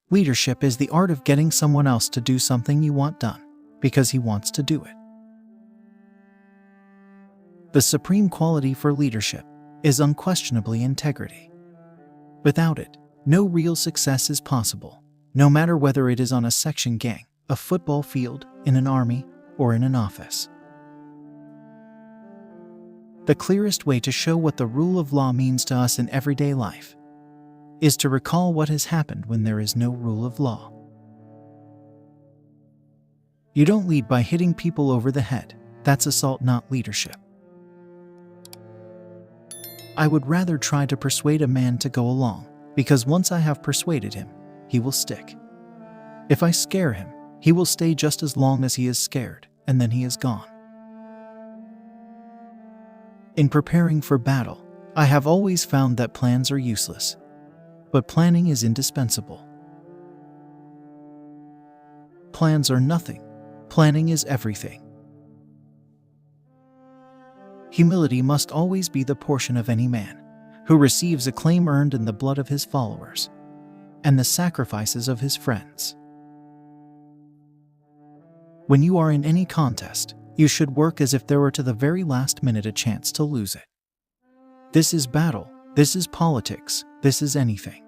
Leadership is the art of getting someone else to do something you want done, because he wants to do it. The supreme quality for leadership is unquestionably integrity. Without it, no real success is possible, no matter whether it is on a section gang, a football field, in an army, or in an office. The clearest way to show what the rule of law means to us in everyday life is to recall what has happened when there is no rule of law. You don't lead by hitting people over the head. That's assault, not leadership. I would rather try to persuade a man to go along, because once I have persuaded him, he will stick. If I scare him, he will stay just as long as he is scared, and then he is gone. In preparing for battle, I have always found that plans are useless, but planning is indispensable. Plans are nothing. Planning is everything. Humility must always be the portion of any man who receives acclaim earned in the blood of his followers and the sacrifices of his friends. When you are in any contest, you should work as if there were to the very last minute a chance to lose it. This is battle, this is politics, this is anything.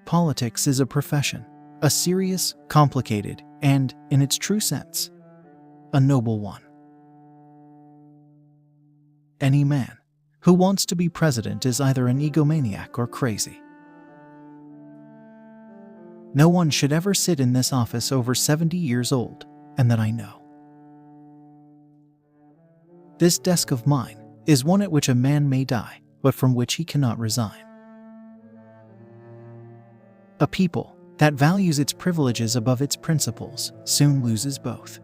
Politics is a profession, a serious, complicated, and, in its true sense, a noble one. Any man who wants to be president is either an egomaniac or crazy. No one should ever sit in this office over 70 years old, and that I know. This desk of mine is one at which a man may die, but from which he cannot resign. A people that values its privileges above its principles soon loses both.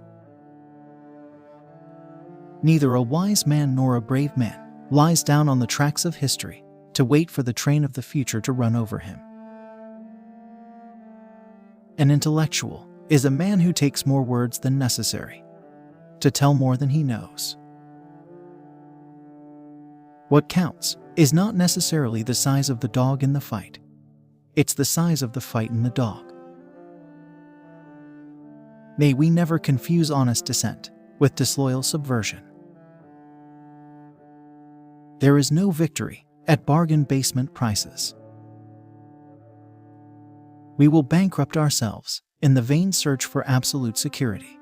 Neither a wise man nor a brave man lies down on the tracks of history to wait for the train of the future to run over him. An intellectual is a man who takes more words than necessary to tell more than he knows. What counts is not necessarily the size of the dog in the fight. It's the size of the fight in the dog. May we never confuse honest dissent with disloyal subversion. There is no victory at bargain basement prices. We will bankrupt ourselves in the vain search for absolute security.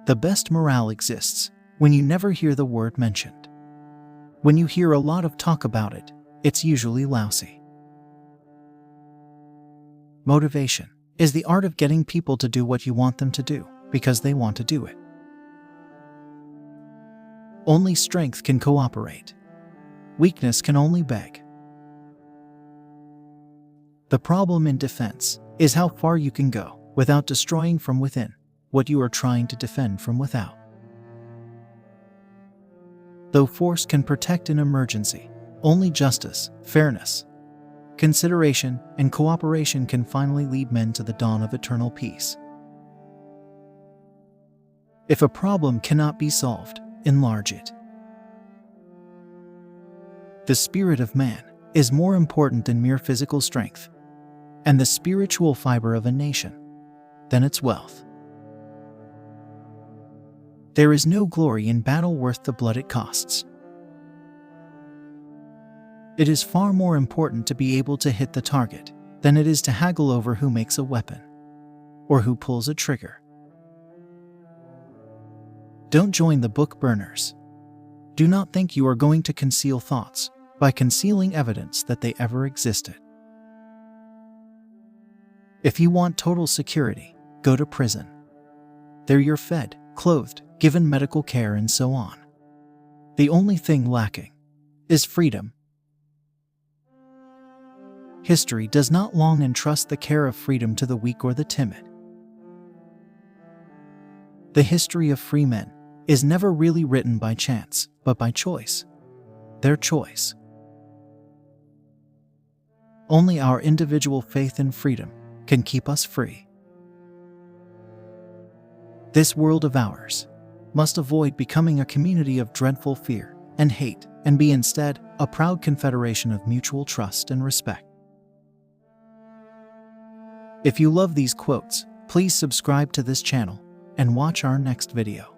The best morale exists when you never hear the word mentioned. When you hear a lot of talk about it, it's usually lousy. Motivation is the art of getting people to do what you want them to do because they want to do it. Only strength can cooperate. Weakness can only beg. The problem in defense is how far you can go without destroying from within what you are trying to defend from without. Though force can protect in emergency, only justice, fairness, consideration, and cooperation can finally lead men to the dawn of eternal peace. If a problem cannot be solved, enlarge it. The spirit of man is more important than mere physical strength, and the spiritual fiber of a nation than its wealth. There is no glory in battle worth the blood it costs. It is far more important to be able to hit the target than it is to haggle over who makes a weapon or who pulls a trigger. Don't join the book burners. Do not think you are going to conceal thoughts by concealing evidence that they ever existed. If you want total security, go to prison. There you're fed, clothed, given medical care, and so on. The only thing lacking is freedom. History does not long entrust the care of freedom to the weak or the timid. The history of free men is never really written by chance, but by choice. Their choice. Only our individual faith in freedom can keep us free. This world of ours must avoid becoming a community of dreadful fear and hate and be instead a proud confederation of mutual trust and respect. If you love these quotes, please subscribe to this channel and watch our next video.